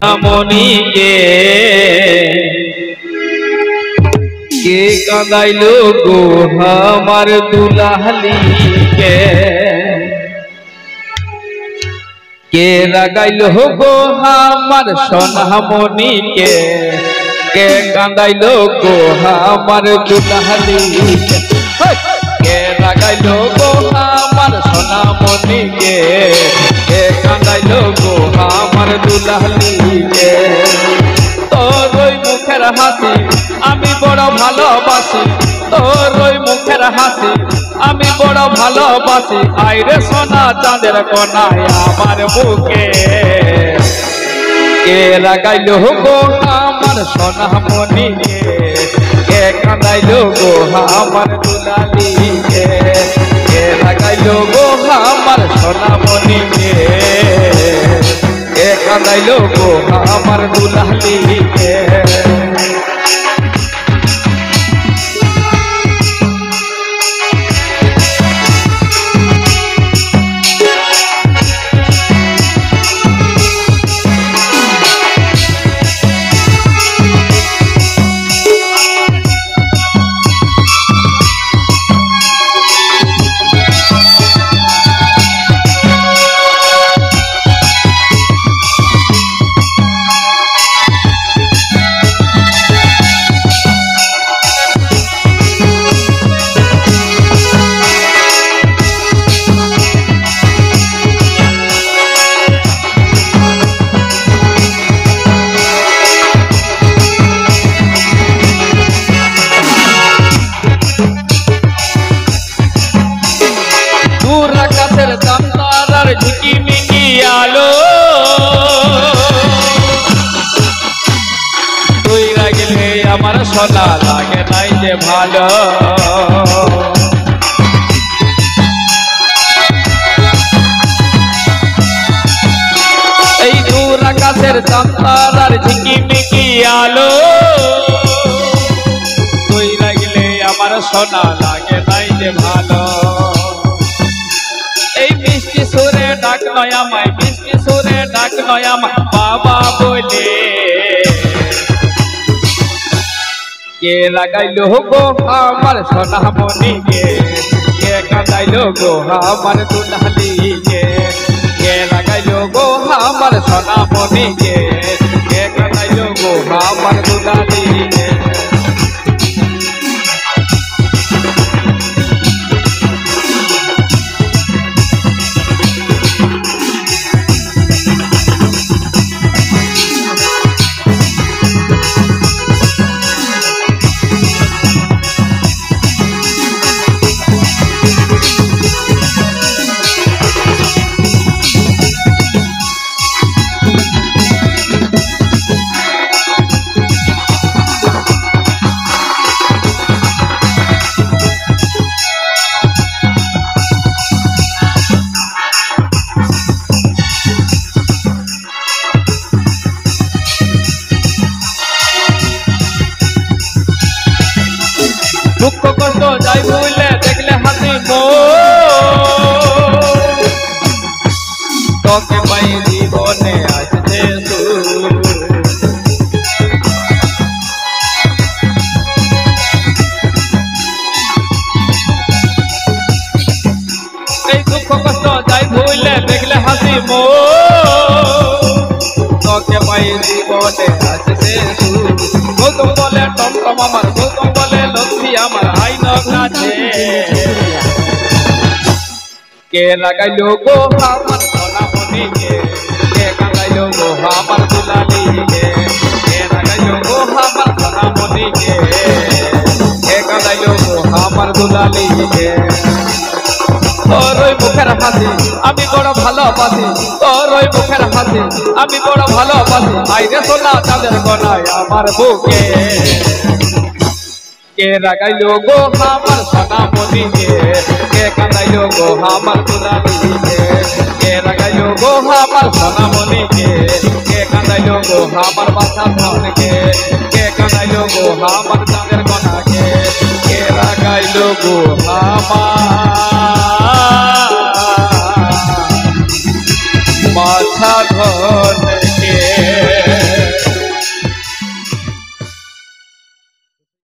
মনিকে কে কাঁদাইলো গো আমার দুলালিকে কে রাগাইলো গো আমার সোনামণিকে কে কাঁদাইলো গো আমার দুলালিকে কে রাগাইলো গো আমার সোনামণিকে কে কাঁদাইলো গো আমার দুলালিকে তোর ওই মুখের হাসি আমি বড় ভালোবাসি তোর ওই মুখের হাসি আমি বড় ভালোবাসি আইরে সোনা চাঁদের কোনায় আমার বুকে কে লাগাইলো গো আমার সোনামণিকে কে কাঁদাইলো গো আমার দুলালিকে কে লাগাইলো গো আমার সোনামণিকে কে কাঁদাইলো গো আমার দুলালিকে ঝিকিমিকি আলো তুই রাগলে আমার সোনা লাগে নাই যে ভালো এই দূর আকাশের চাঁদ ঝিকিমিকি আলো তুই রাগলে আমার সোনা লাগে নাই যে ভালো সুরে ডাক নয়ামায় মিষ্টি সুরে ডাক নয়ামায় বাবা বলে কে লাগাইলো গো আমার সোনামণিকে কে কাঁদাইলো গো আমার দুলালিকে কে লাগাইলো গো আমার সোনামণিকে কে কাঁদাইলো গো আমার দুলালিকে দুঃখ কষ্ট যাই ভুলে দেখলে হাসি তোকে পাই জীবনে আসছে এই দুঃখ কষ্ট যাই ভুলে দেখলে হাসি তোকে পাই জীবনে আসছে গৌতম বলে টমটম আমার গৌতম বলে লক্ষ্মী আমার আইন কাছে কে লাগাইলো গো আমার সোনামণিকে কে কাঁদাইলো গো আমার দুলালিকে কে লাগাইলো গো আমার সোনামণিকে কে কাঁদাইলো গো আমার দুলালিকে তোর ওই মুখের হাসি আমি বড় ভালোবাসি তোর ওই মুখের হাসি আমি বড় ভালোবাসি আইরে সোনা চাঁদের কোনায় আমার বুকে কে লাগাইলো গো আমার সোনামণিকে কে কাঁদাইলো গো আমার দুলালিকে কে লাগাইলো গো আমার সোনামণিকে কে কাঁদাইলো গো আমার বাসা ধনকে কে কাঁদাইলো গো আমার চাঁদের কোনাকে কে লাগাইলো গো আমার মাথা ধনকে